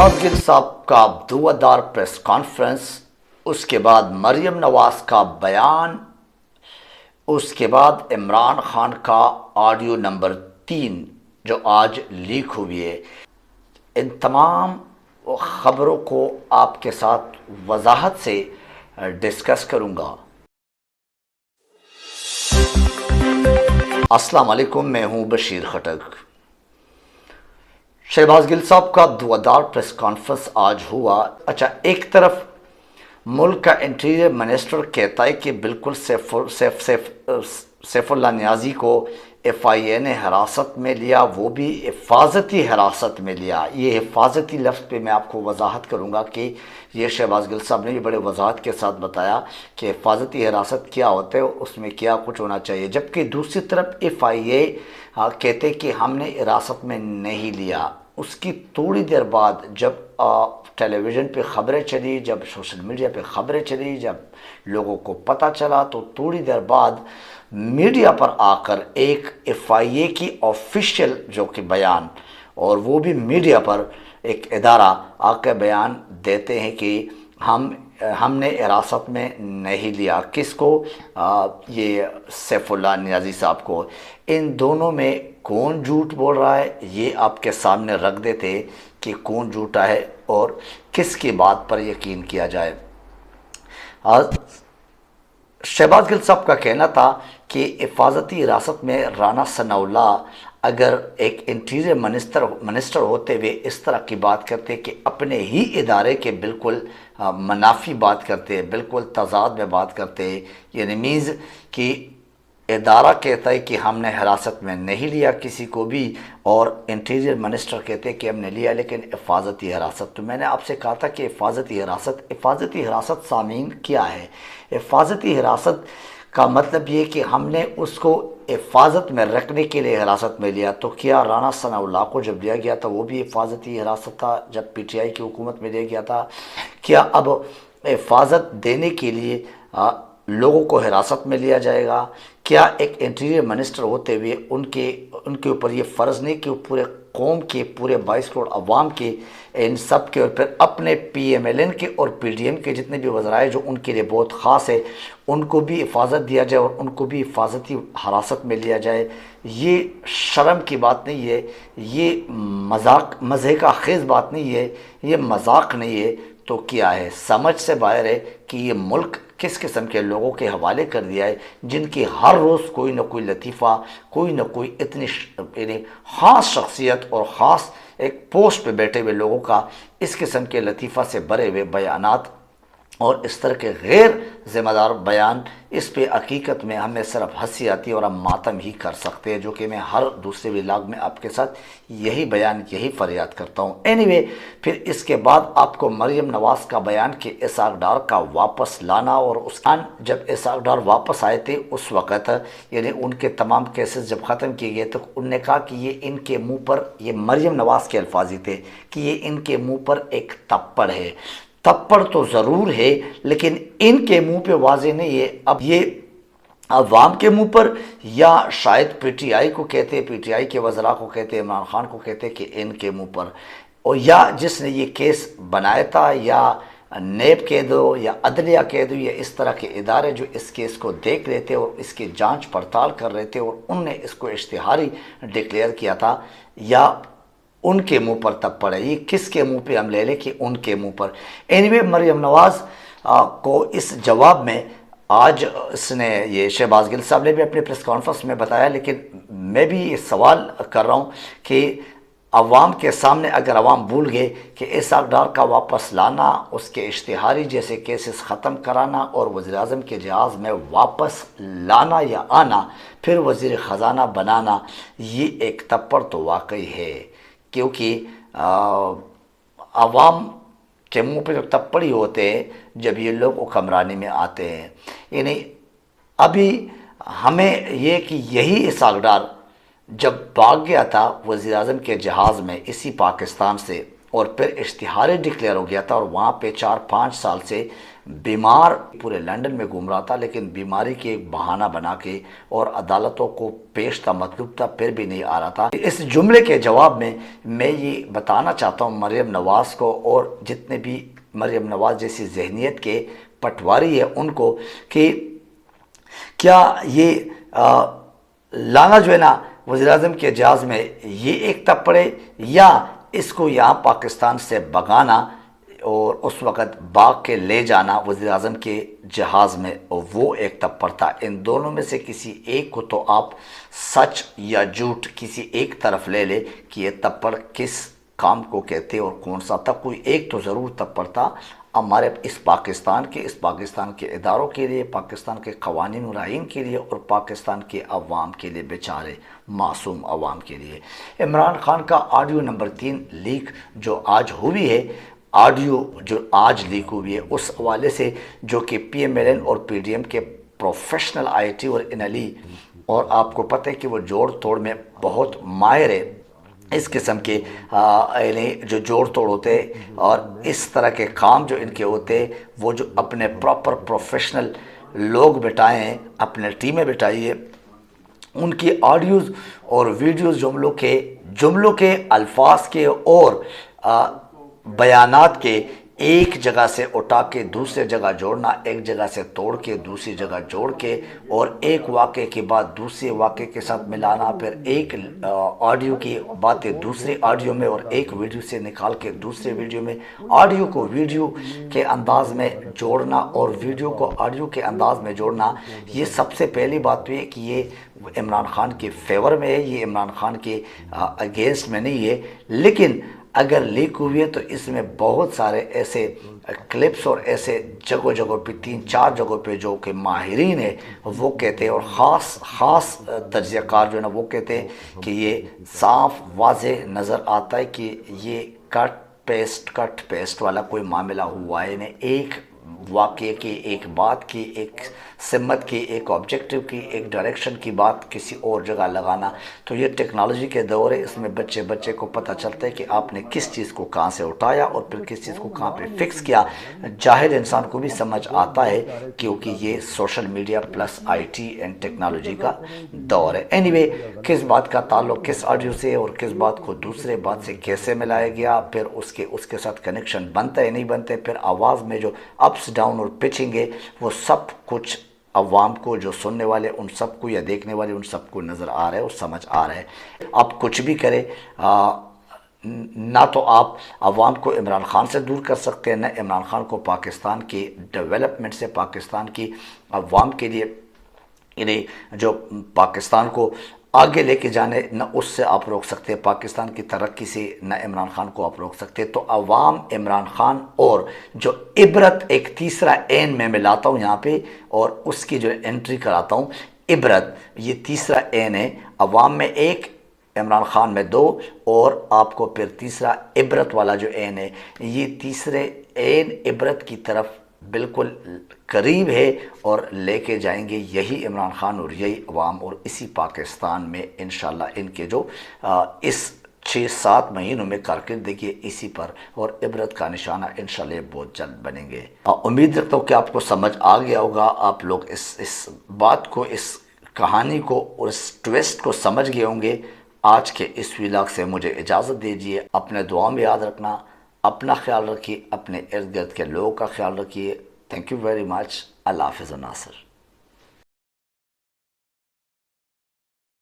शहबाज गिल साहब का धुआंधार press conference, उसके बाद मरियम नवाज का बयान, उसके बाद इमरान खान का ऑडियो नंबर 3 जो आज लीक हुई है। इन तमाम ख़बरों को आपके साथ वजाहत से डिस्कस करूँगा। अस्सलाम वालेकुम, मैं हूँ बशीर खटक। शहबाज गिल साहब का धुआंधार प्रेस कॉन्फ्रेंस आज हुआ। अच्छा, एक तरफ मुल्क का इंटीरियर मिनिस्टर कहता है कि बिल्कुल सैफुल्लाह नियाज़ी को FIA ने हिरासत में लिया, वो भी हिफाजती हिरासत में लिया। ये हिफाजती लफ्ज़ पे मैं आपको वजाहत करूँगा कि ये शहबाज गिल साहब ने भी बड़े वजाहत के साथ बताया कि हिफाजती हिरासत क्या होता है, उसमें क्या कुछ होना चाहिए। जबकि दूसरी तरफ FIA कहते कि हमने हिरासत में नहीं लिया। उसकी थोड़ी देर बाद जब टेलीविज़न पे ख़बरें चली, जब सोशल मीडिया पे ख़बरें चली, जब लोगों को पता चला, तो थोड़ी देर बाद मीडिया पर आकर एक FIA की ऑफिशियल जो कि बयान, और वो भी मीडिया पर एक इदारा आकर बयान देते हैं कि हमने हिरासत में नहीं लिया। किसको? ये सैफुल्लाह नियाज़ी साहब को। इन दोनों में कौन झूठ बोल रहा है ये आपके सामने रख देते कि कौन झूठा है और किसकी बात पर यकीन किया जाए। शहबाज गिल साहब का कहना था कि हिफाजती हिरासत में राना सनाउल्लाह अगर एक इंटीरियर मिनिस्टर होते हुए इस तरह की बात करते कि अपने ही इदारे के बिल्कुल मुनाफी बात करते, बिल्कुल तजाद में बात करते, यानी मीन्स कि इदारा कहता है कि हमने हिरासत में नहीं लिया किसी को भी, और इंटीरियर मिनिस्टर कहते हैं कि हमने लिया लेकिन हिफाजती हिरासत। तो मैंने आपसे कहा था कि हिफाजती हिरासत सामीन क्या है? हिफाजती हिरासत का मतलब ये कि हमने उसको हिफाजत में रखने के लिए हिरासत में लिया। तो क्या राना सनाउल्लाह को जब लिया गया था वो भी हिफाजती हिरासत था जब PTI की हुकूमत में लिया गया था? क्या अब हिफाजत देने के लिए लोगों को हिरासत में लिया जाएगा? क्या एक इंटीरियर मिनिस्टर होते हुए उनके ऊपर ये फ़र्ज़ नहीं कि पूरे कौम के, पूरे 22 करोड़ अवाम के, इन सब के, और फिर अपने PMLN के और PDM के जितने भी वज़राए जो उनके लिए बहुत ख़ास है, उनको भी हिफाजत दिया जाए और उनको भी हिफाजती हिरासत में लिया जाए? ये शर्म की बात नहीं है, ये मज़े का खेज़ बात नहीं है, ये मजाक नहीं है। तो क्या है? समझ से बाहर है कि ये मुल्क किस किस्म के लोगों के हवाले कर दिया है, जिनकी हर रोज़ कोई ना कोई लतीफ़ा, कोई ना कोई इतनी ख़ास शख्सियत और ख़ास एक पोस्ट पे बैठे हुए लोगों का इस किस्म के लतीफ़ा से भरे हुए बयानात और इस तरह के गैर ज़िम्मेदार बयान, इस पे हकीकत में हमें सिर्फ हंसी आती है और हम मातम ही कर सकते हैं, जो कि मैं हर दूसरे व्लॉग में आपके साथ यही बयान, यही फरियाद करता हूँ। एनीवे, फिर इसके बाद आपको मरियम नवाज़ का बयान कि इसहाक डार का वापस लाना, और उसका जब इसहाक डार वापस आए थे उस वक़्त यानी उनके तमाम केसेस जब ख़त्म किए गए तो उनने कहा कि ये इनके मुँह पर, ये मरियम नवाज़ के अल्फाज ही थे कि ये इनके मुँह पर एक थप्पड़ है। थप्पड़ तो ज़रूर है लेकिन इनके मुंह पे वाज़ेह नहीं है। अब ये अवाम के मुंह पर, या शायद PTI को कहते, PTI के वज़रा को कहते, इमरान खान को कहते कि इनके मुंह पर, और या जिसने ये केस बनाया था, या नेब कह दो या अदलिया कह दो, या इस तरह के इदारे जो इस केस को देख रहे थे और इसकी जांच पड़ताल कर रहे थे और उनने इसको इश्तिहारी डिक्लेयर किया था, या उनके मुंह पर थप्पड़ है। ये किसके मुंह पे हम ले लें कि उनके मुंह पर? एनीवे, मरियम नवाज़ को इस जवाब में आज इसने, ये शहबाज गिल साहब ने भी अपने प्रेस कॉन्फ्रेंस में बताया, लेकिन मैं भी ये सवाल कर रहा हूँ कि अवाम के सामने अगर अवाम भूल गए कि इसहाक डार का वापस लाना, उसके इश्तिहारी जैसे केसेस ख़त्म कराना और वज़ीर-ए-आज़म के जहाज़ में वापस लाना या आना, फिर वज़ीर ख़जाना बनाना, ये एक थप्पड़ तो वाकई है। क्योंकि आवाम के मुंह पे जो थप्पड़ होते हैं जब ये लोग हुक्मरानी में आते हैं। यानी अभी हमें ये कि यही इसहाक डार जब भाग गया था वज़ीर-ए-आज़म के जहाज़ में इसी पाकिस्तान से, और फिर इश्तिहारी डिक्लेयर हो गया था, और वहाँ पे 4-5 साल से بیمار پورے لندن میں گھوم رہا تھا، لیکن بیماری کے ایک بہانہ بنا کے اور عدالتوں کو پیش تھا، مطلوب تھا، پھر بھی نہیں آ رہا تھا۔ اس جملے کے جواب میں یہ بتانا چاہتا ہوں مریم نواز کو اور جتنے بھی مریم نواز جیسی ذہنیت کے پٹواری ہیں ان کو، کہ کیا یہ لانا جو ہے نا وزیر اعظم کے جہاز میں یہ ایک تب پڑے، یا اس کو یہاں پاکستان سے بگانا اور اس وقت باغ کے لے جانا وزیر اعظم کے جہاز میں، اور وہ ایک تب پڑتا۔ ان دونوں میں سے کسی ایک کو تو آپ سچ یا جھوٹ کسی ایک طرف لے لے کہ یہ تب پڑ کس کام کو کہتے اور کون سا تب، کوئی ایک تو ضرور تب پڑتا ہمارے اس پاکستان کے اداروں کے لیے، پاکستان کے قوانین و آئین کے لیے، اور پاکستان کے عوام کے لیے، بیچارے معصوم عوام کے لیے۔ عمران خان کا آڈیو نمبر 3 لیک جو آج ہوئی ہے، آڈیو جو آج لیک ہوئی ہے، اس حوالے سے جو کہ پی ایم ایل این اور پی ڈی ایم کے پروفیشنل آئی ٹی اور ان علی، اور آپ کو پتہ ہے کہ وہ جوڑ توڑ میں بہت ماہر ہے، اس قسم کے یعنی جو جوڑ توڑ ہوتے اور اس طرح کے کام جو ان کے ہوتے، وہ جو اپنے پراپر پروفیشنل لوگ بٹھائے ہیں، اپنے ٹیمیں بٹھائی ہے، ان کی آڈیوز اور ویڈیوز جملوں کے الفاظ کے اور بیانات کے ایک جگہ سے اٹھا کے دوسرے جگہ جوڑنا، ایک جگہ سے توڑ کے دوسری جگہ جوڑ کے، اور ایک واقعے کے بعد دوسرے واقعے کے ساتھ ملانا، پھر ایک آڈیو کی باتیں دوسرے آڈیو میں اور ایک ویڈیو سے نکال کے دوسرے ویڈیو میں، آڈیو کو ویڈیو کے انداز میں جوڑنا اور ویڈیو کو آڈیو کے انداز میں جوڑنا، یہ سب سے پہلی بات تو یہ کہ یہ عمران خان کے فیور میں ہے، یہ عمران خان کے اگینسٹ میں نہیں ہے۔ لیکن اگر لیک ہوئی ہے تو اس میں بہت سارے ایسے کلپس اور ایسے جگہوں پہ 3-4 جگہوں پہ جو کہ ماہرین ہیں وہ کہتے ہیں، اور خاص تجزیہ کار جو ہے نا وہ کہتے ہیں کہ یہ صاف واضح نظر آتا ہے کہ یہ کٹ پیسٹ والا کوئی معاملہ ہوا ہے، ایک واقعے کی، ایک بات کی، ایک سمت کی، ایک آبجیکٹیو کی، ایک ڈائریکشن کی بات کسی اور جگہ لگانا۔ تو یہ ٹیکنالوجی کے دور ہے، اس میں بچے کو پتہ چلتا ہے کہ آپ نے کس چیز کو کہاں سے اٹھایا اور پھر کس چیز کو کہاں پہ فکس کیا۔ جاہل انسان کو بھی سمجھ آتا ہے کیونکہ یہ social media plus I T and technology کا دور ہے۔ اینی وے، کس بات کا تعلق کس آڈیو سے اور کس بات کو دوسرے بات سے کیسے ملایا گیا، پھر اس کے ساتھ کنیکشن بنتا ہے نہیں بنتا ہے، پھر آواز میں جو اپس ڈاؤن اور پچنگ ہے، وہ سب کچھ عوام کو، جو سننے والے ان سب کو یا دیکھنے والے ان سب کو نظر آ رہا ہے اور سمجھ آ رہا ہے۔ آپ کچھ بھی کریں، نہ تو آپ عوام کو عمران خان سے دور کر سکتے ہیں، نہ عمران خان کو پاکستان کی ڈیولپمنٹ سے، پاکستان کی عوام کے لیے، یعنی جو پاکستان کو آگے لے کے جانے، نہ اس سے آپ روک سکتے، پاکستان کی ترقی سے نہ عمران خان کو آپ روک سکتے۔ تو عوام عمران خان اور جو عبرت، ایک تیسرا عین میں لاتا ہوں یہاں پہ اور اس کی جو انٹری کراتا ہوں، عبرت، یہ تیسرا عین ہے، عوام میں ایک، عمران خان میں 2، اور آپ کو پھر تیسرا عبرت والا جو عین ہے، یہ تیسرے عین عبرت کی طرف بالکل قریب ہے اور لے کے جائیں گے یہی عمران خان اور یہی عوام، اور اسی پاکستان میں انشاءاللہ ان کے جو اس 6-7 مہینوں میں کارکردگی اسی پر اور عبرت کا نشانہ انشاءاللہ بہت جلد بنیں گے۔ امید رکھتا ہوں کہ آپ کو سمجھ آ گیا ہوگا، آپ لوگ اس بات کو، اس کہانی کو اور اس ٹویسٹ کو سمجھ گئے ہوں گے۔ آج کے اس ولاگ سے مجھے اجازت دیجیے، اپنے دعاؤں میں یاد رکھنا، اپنا خیال رکھیے، اپنے ارد گرد کے لوگوں کا خیال رکھیے۔ Thank you very much. اللہ حافظ ناصر۔